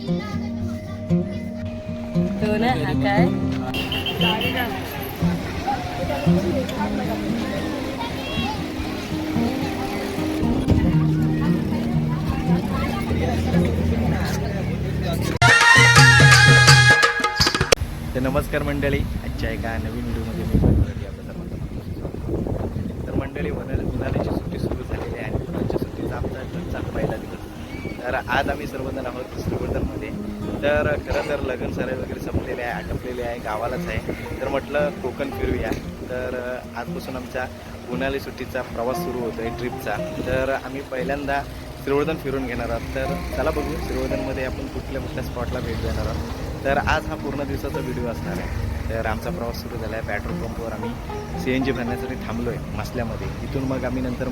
तो ना हा काय तर नमस्कार मंडळी, आजच्या एका नवीन व्हिडिओमध्ये मी आपल्या सर्वांचं तर मंडळी उन्हाळ्याची सुट्टी सुरू झालेली आहे. उन्हाळ्याच्या सुट्टीचा आमचा घरचा पहिला दिवस. तर आज आम्ही सर्वजण आहोत श्रीवर्धनमध्ये. तर खरं तर लग्न सराई वगैरे संपलेले आहे, आटपलेले आहे, गावालाच आहे. तर म्हटलं कोकण फिरूया. तर आजपासून आमचा उन्हाळी सुट्टीचा प्रवास सुरू होतो आहे, ट्रिपचा. तर आम्ही पहिल्यांदा श्रीवर्धन फिरून घेणार आहोत. तर चला बघू श्रीवर्धनमध्ये आपण कुठल्या कुठल्या स्पॉटला भेट देणार आहोत. तर आज हा पूर्ण दिवसाचा व्हिडिओ असणार आहे. तर आमचा प्रवास सुरू झाला आहे. पेट्रोल पंपवर आम्ही CNG भरण्यासाठी थांबलो आहे मसल्यामध्ये. इथून मग आम्ही नंतर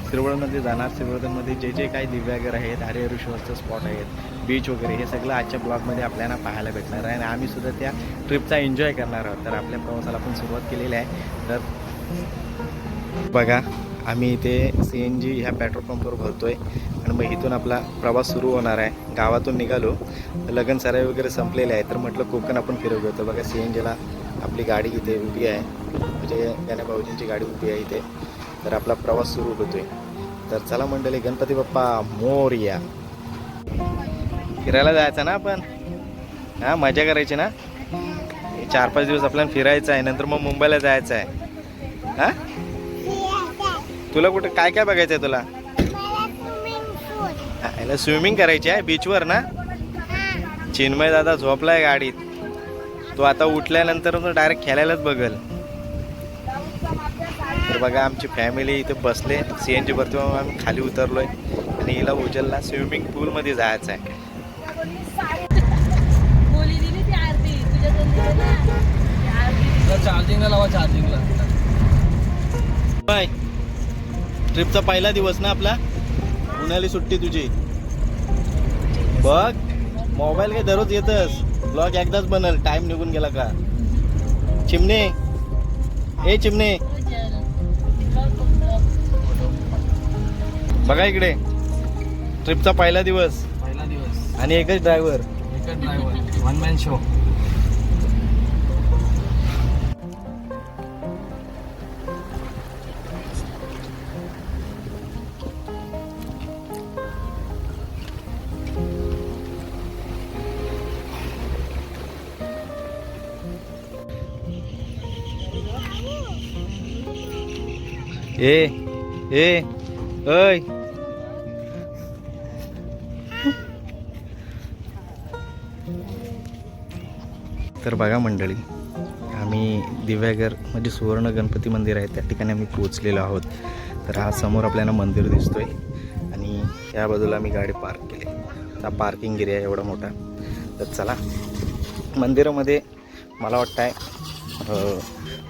श्रीवर्धनमध्ये जाणार. श्रीवर्धनमध्ये जे जे काही दिव्यागर आहेत, हरिहरेश्वरचं स्पॉट आहेत, बीच वगैरे, हे सगळं आजच्या ब्लॉगमध्ये आपल्याला पाहायला भेटणार आहे. आणि आम्ही सुद्धा त्या ट्रिपचा एन्जॉय करणार आहोत. तर आपल्या प्रवासाला आपण सुरुवात केलेली आहे. तर बघा, आम्ही इथे CNG ह्या पेट्रोल पंपवर भरतो आहे आणि मग इथून आपला प्रवास सुरू होणार आहे. गावातून निघालो, लगन सराई वगैरे संपलेले आहे. तर म्हटलं कोकण आपण फिरवू होतं. बघा CNGला आपली गाडी इथे उभी आहे, म्हणजे त्याने भाऊजींची गाडी उभी आहे इथे. तर आपला प्रवास सुरू होतो आहे. तर चला मंडळी, गणपती बाप्पा मोरया. फिरायला जायचं ना आपण, हां मजा करायची ना. 4-5 दिवस आपल्याला फिरायचं आहे, नंतर मग मुंबईला जायचं आहे. हां, तुला कुठे काय काय बघायचं आहे तुला? याला स्विमिंग करायची आहे बीचवर ना. चिन्मय दादा झोपलाय गाडीत, तो आता उठल्यानंतर तो डायरेक्ट खेळायलाच बघल. तर बघा आमची फॅमिली इथे बसले, CNG भरतो. आम्ही खाली उतरलोय आणि हिला उचलला स्विमिंग पूलमध्ये जायचं आहे. चार्जिंगला लावा, चार्जिंगला. बाय. ट्रिपचा पहिला दिवस ना आपला, उन्हाळी सुट्टी तुझी. बघ, मोबाईल काही दररोज येतच, ब्लॉग एकदाच बनल, टाइम निघून गेला का. चिमणे, ए चिमणे, बघा इकडे. ट्रिपचा पहिला दिवस आणि एकच ड्रायव्हर. One man show. ए ए ओय, तर बघा मंडळी, आम्ही दिव्यागर म्हणजे सुवर्ण गणपती मंदिर आहे त्या ठिकाणी आम्ही पोहोचलेलो आहोत. तर हा समोर आपल्याला मंदिर दिसतोय आणि या बाजूला आम्ही गाडी पार्क केली. हा पार्किंग एरिया एवढा मोठा. तर चला, मंदिरामध्ये मला वाटतं आहे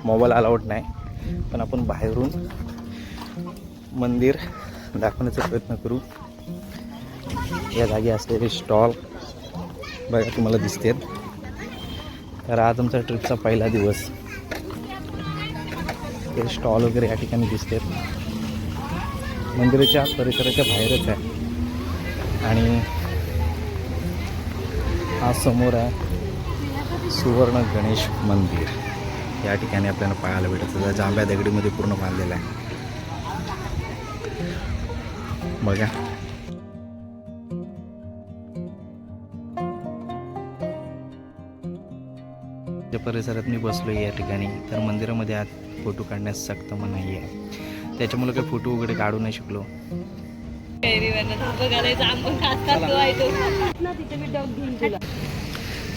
मोबाईल अलाउड नाही, पण आपण बाहेरून मंदिर दाखवण्याचा प्रयत्न करू. या जागी असलेले स्टॉल बघा तुम्हाला दिसतात. तर आज आमचा ट्रिपचा पहिला दिवस. हे स्टॉल वगैरे या ठिकाणी दिसतात. मंदिराच्या परिसराच्या बाहेरच आहे. आणि हा समोर आहे सुवर्ण गणेश मंदिर. या ठिकाणी आपल्याला पाहायला भेटतं. जांभ्या दगडीमध्ये पूर्ण बांधलेलं आहे बघा. ज्या परिसरात मी बसलो या ठिकाणी, तर मंदिरामध्ये आत फोटो काढण्यास सक्त मनाई आहे. त्याच्यामुळे काही फोटो वगैरे काढू नाही शकलो.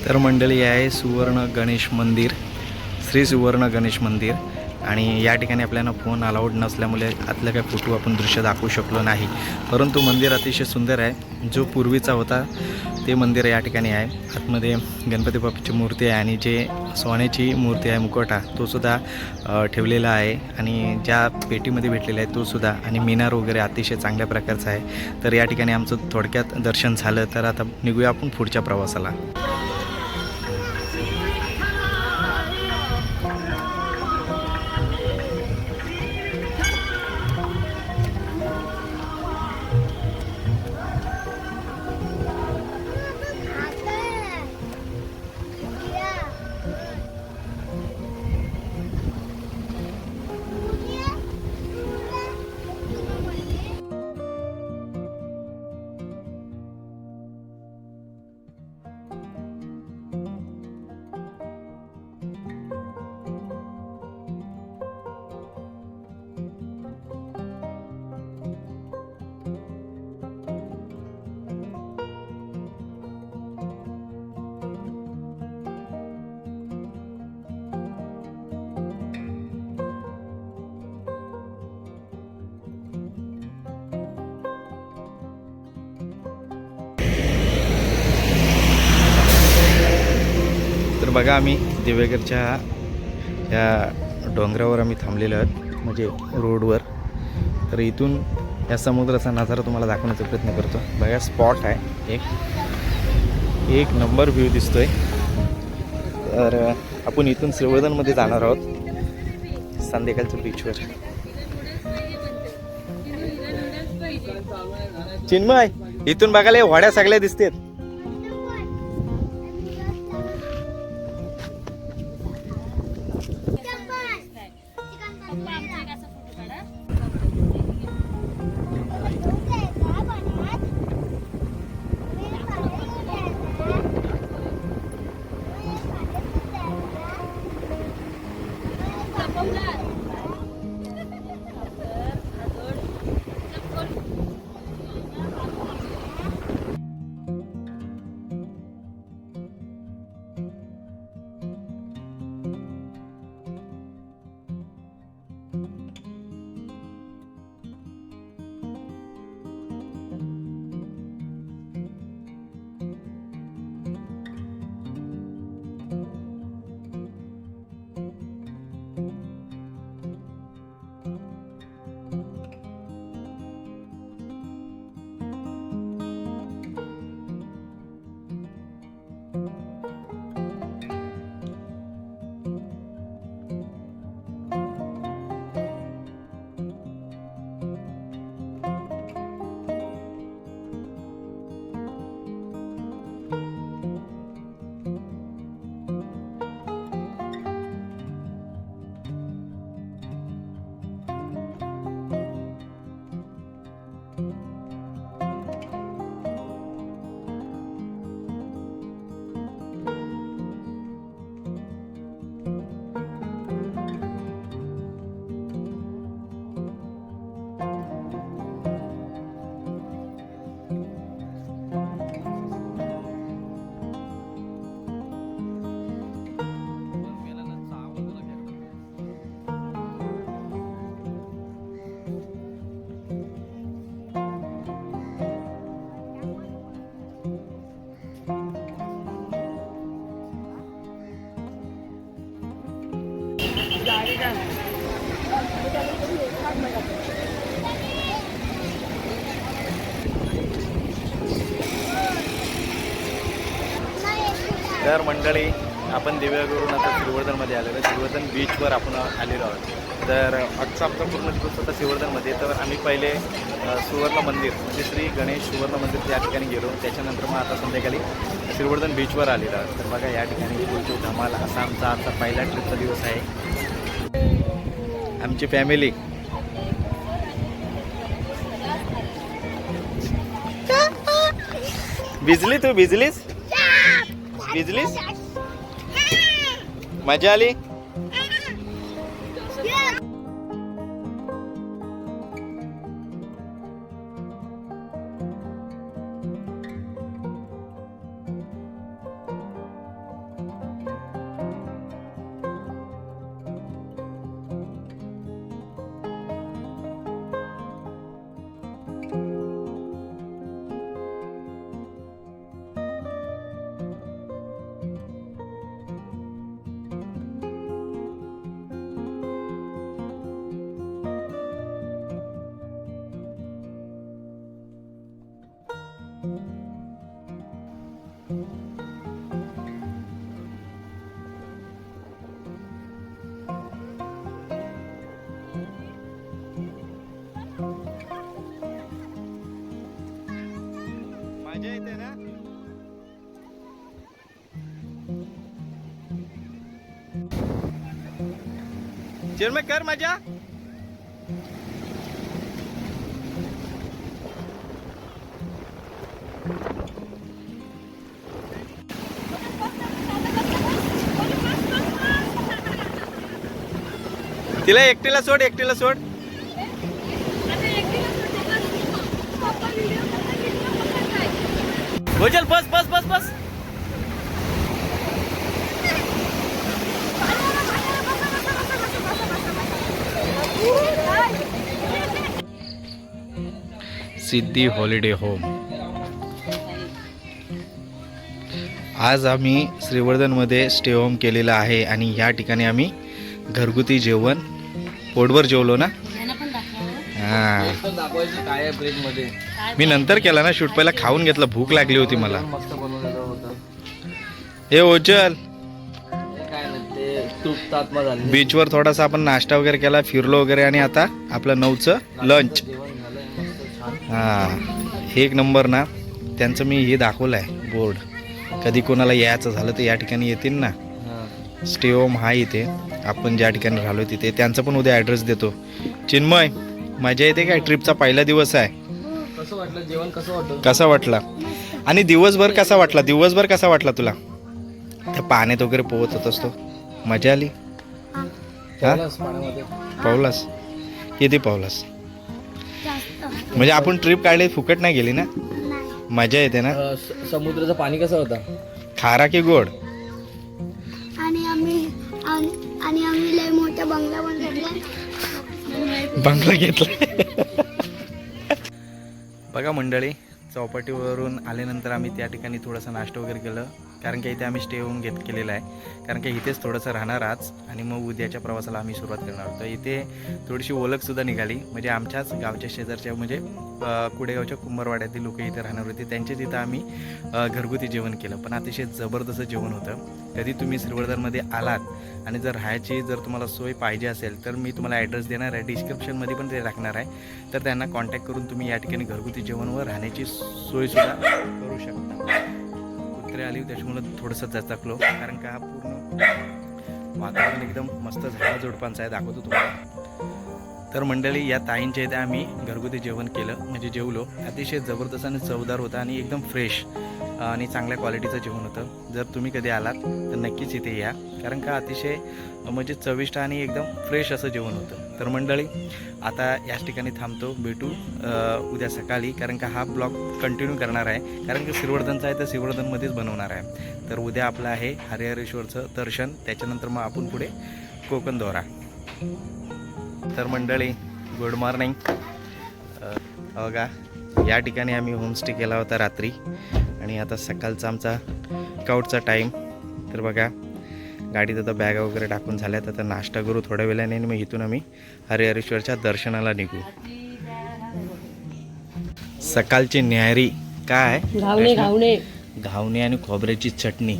तर मंडळी आहे सुवर्ण गणेश मंदिर, श्री सुवर्ण गणेश मंदिर. आणि या ठिकाणी आपल्याला फोन अलाउड नसल्यामुळे आतलं काही फोटो आपण दृश्य दाखवू शकलो नाही. परंतु मंदिर अतिशय सुंदर आहे. जो पूर्वीचा होता ते मंदिर या ठिकाणी आहे. आतमध्ये गणपती बाप्पाची मूर्ती आहे आणि जे सोन्याची मूर्ती आहे मुखवटा, तो सुद्धा ठेवलेला आहे. आणि ज्या पेटीमध्ये भेटलेला आहे तो सुद्धा. आणि मिनार वगैरे अतिशय चांगल्या प्रकारचा आहे. तर या ठिकाणी आमचं थोडक्यात दर्शन झालं. तर आता निघूया आपण पुढच्या प्रवासाला. बघा आम्ही दिवेघरच्या या डोंगरावर आम्ही थांबलेलो आहोत, म्हणजे रोडवर. तर इथून या समुद्राचा नजारा तुम्हाला दाखवण्याचा प्रयत्न करतो. बघा स्पॉट आहे, एक नंबर व्ह्यू दिसतोय. तर आपण इथून श्रीवर्धनमध्ये जाणार आहोत संध्याकाळच्या बीचवर. चिन्मय, इथून बघायला या होड्या सगळ्या दिसतात. तर मंडळी, आपण दिव्यावरून आता श्रीवर्धनमध्ये आलेलो आहे. श्रीवर्धन बीचवर आपण आलेलो आहोत. तर आजचा आमचा पूर्ण दिवस होता श्रीवर्धनमध्ये. तर आम्ही पहिले सुवर्ण मंदिर म्हणजे श्री गणेश सुवर्ण मंदिर त्या ठिकाणी गेलो. त्याच्यानंतर मग आता संध्याकाळी श्रीवर्धन बीचवर आलेलो आहोत. तर बघा या ठिकाणी फुलची धमाल असा आमचा आजचा पहिला ट्रिपचा दिवस आहे. आमची फॅमिली भिजली, तू भिजलीस? भिजलीस? मजा आली? मजा येते ना? चिन्मय कर मजा. तिला एकटीला सोड, एकटीला सोड. हो चल, बस बस बस बस. सिद्धी हॉलिडे होम. आज आम्ही श्रीवर्धनमध्ये स्टे होम केलेला आहे आणि या ठिकाणी आम्ही घरगुती जेवण पोटभर जेवलो ना. यांना पण दाखवा. हां दाखवायचं काय आहे ब्रेक मध्ये. मी नंतर केला ना शूट, पहिला खाऊन घेतलं, भूक लागली होती मला. मस्त बनवलेलं होतं. हे ओचल हे काय नाही ते तृप्त आत्मा झाली. बीचवर थोडासा आपण नाश्ता वगैरे केला, फिरलो वगैरे आणि आता आपलं 9चं लंच. जेवण झालंय मस्त छान. हां एक नंबर ना. त्यांचं मी हे दाखवलं आहे बोर्ड, कधी कोणाला यायचं झालं तर या ठिकाणी येतील ना. हां. स्टे होम हा इथे आपण ज्या ठिकाणी राहिलो तिथे. त्यांचं पण उद्या ॲड्रेस देतो. चिन्मय मजा येते काय? ट्रिपचा पहिला दिवस आहे. कसं वाटलं जेवण? कसं वाटलं? कसा वाटला आणि दिवसभर कसा वाटला? दिवसभर कसा वाटला तुला? त्या पाण्यात वगैरे पोहत होतास तो, मजा आली? हा जेवलास पाण्यामध्ये? पावलास? किती पावलास? म्हणजे आपण ट्रिप काढली फुकट नाही गेली ना. मजा येते ना. समुद्राचं पाणी कसं होतं? खारा की गोड? आणि आम्ही लय मोठा बंगला बंगला घेतला. बघा मंडळी, चौपाटीवरून आल्यानंतर आम्ही त्या ठिकाणी थोडासा नाश्ता वगैरे केलं, कारण की इथे आम्ही स्टे होम केलेला आहे. कारण की इथेच थोडंसं राहणार आज आणि मग उद्याच्या प्रवासाला आम्ही सुरुवात करणार होतो. इथे थोडीशी ओळखसुद्धा निघाली, म्हणजे आमच्याच गावच्या शेजारच्या म्हणजे कुडेगावच्या कुंभारवाड्यातील लोक इथे राहणार होते. त्यांच्या तिथं आम्ही घरगुती जेवण केलं, पण अतिशय जबरदस्त जेवण होतं. कधी तुम्ही श्रीवर्धनमध्ये आलात आणि जर राहायची तुम्हाला सोय पाहिजे असेल तर मी तुम्हाला ॲड्रेस देणार आहे, डिस्क्रिप्शनमध्ये पण ते टाकणार आहे. तर त्यांना कॉन्टॅक्ट करून तुम्ही या ठिकाणी घरगुती जेवण व राहण्याची सोयसुद्धा करू शकता. कुत्रे आली त्याच्यामुळं थोडंसं दचकलो, कारण का हा पूर्ण वातावरण एकदम मस्त झाडा झुडपांचं आहे, दाखवतो तुम्हाला. तर मंडळी, या ताईंच्या इथे आम्ही घरगुती जेवण केलं, म्हणजे जेवलो. अतिशय जबरदस्त आणि चवदार होतं आणि एकदम फ्रेश आणि चांगल्या क्वालिटीचं जेवण होतं. जर तुम्ही कधी आलात तर नक्कीच इथे या, कारण का अतिशय म्हणजे चविष्ट आणि एकदम फ्रेश असं जेवण होतं. तर मंडळी, आता याच ठिकाणी थांबतो, भेटू उद्या सकाळी, कारण का हा ब्लॉग कंटिन्यू करणार आहे, कारण की श्रीवर्धनचा आहे तर श्रीवर्धनमध्येच बनवणार आहे. तर उद्या आपलं आहे हरिहरेश्वरचं दर्शन, त्याच्यानंतर मग आपण पुढे कोकण दौरा. तर मंडळी, गुड मॉर्निंग. बघा, या ठिकाणी आम्ही होमस्टे केला होता रात्री आणि आता सकाळचा आमचा काउटचा टाईम. तर बघा, गाडीत आता बॅगा वगैरे टाकून झाल्यात. आता नाश्ता करू थोड्या वेळाने आणि मग इथून आम्ही हरिहरेश्वरच्या दर्शनाला निघू. सकाळची न्याहारी काय? घावणे आणि खोबऱ्याची चटणी.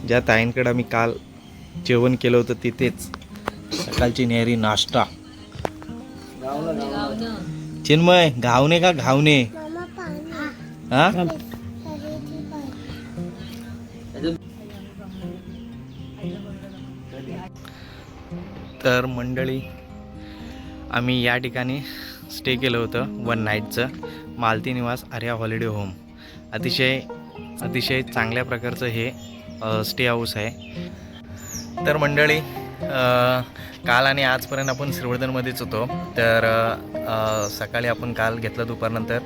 ज्या ताईंकडे आम्ही काल जेवण केलं होतं तिथेच सकाळची न्याहारी नाश्ता. चिन्मय, घावणे का घावणे? हा, तर मंडळी, आम्ही या ठिकाणी स्टे केलं होतं 1 नाईटचं, मालती निवास आर्या हॉलिडे होम. अतिशय चांगल्या प्रकारचं हे स्टे हाऊस आहे. तर मंडळी, काल आणि आजपर्यंत आपण श्रीवर्धनमध्येच होतो. तर सकाळी आपण काल घेतलं दुपारनंतर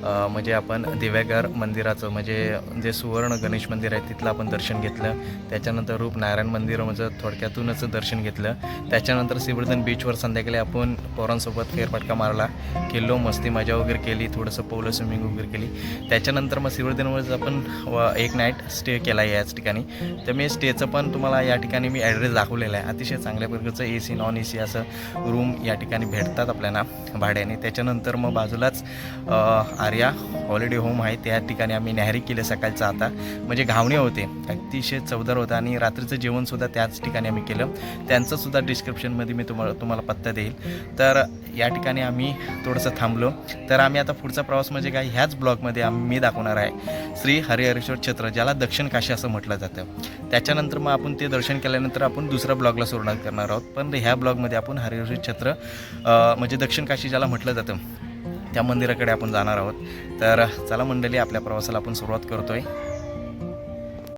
म्हणजे आपण दिव्यागर मंदिराचं, म्हणजे जे सुवर्ण गणेश मंदिर आहे तिथलं आपण दर्शन घेतलं. त्याच्यानंतर रूपनारायण मंदिराचं थोडक्यातूनच दर्शन घेतलं. त्याच्यानंतर श्रीवर्धन बीचवर संध्याकाळी आपण पोरांसोबत फेरफटका मारला, केलो, मस्ती मजा वगैरे केली, थोडंसं पोहलं, स्विमिंग वगैरे केली. त्याच्यानंतर मग श्रीवर्धनमध्ये आपण 1 नाईट स्टे केला आहे याच ठिकाणी. तर मी स्टेचं पण तुम्हाला या ठिकाणी मी ॲड्रेस दाखवलेला आहे. अतिशय चांगल्या प्रकारचं AC नॉन AC असं रूम या ठिकाणी भेटतात आपल्याला भाड्याने. त्याच्यानंतर मग बाजूलाच आर्या हॉलिडे होम आहे, त्या ठिकाणी आम्ही न्याहारी केले सकाळचं. आता म्हणजे घावणे होते, अतिशय चवदार होतं आणि रात्रीचं जेवणसुद्धा त्याच ठिकाणी आम्ही केलं. त्यांचंसुद्धा डिस्क्रिप्शनमध्ये मी तुम्हाला पत्ता देईल. तर या ठिकाणी आम्ही थोडंसं थांबलो. तर आम्ही आता पुढचा प्रवास म्हणजे काय, ह्याच ब्लॉगमध्ये मी दाखवणार आहे श्री हरिहरेश्वर क्षेत्र, ज्याला दक्षिण काशी असं म्हटलं जातं. त्याच्यानंतर मग आपण ते दर्शन केल्यानंतर आपण दुसऱ्या ब्लॉगला सुरुवात करणार आहोत. पण ह्या ब्लॉगमध्ये आपण हरिहरेश्वर क्षेत्र म्हणजे दक्षिण काशी ज्याला म्हटलं जातं त्या मंदिराकडे आपण जाणार आहोत. तर चला मंडळी, आपल्या प्रवासाला आपण सुरुवात करतोय.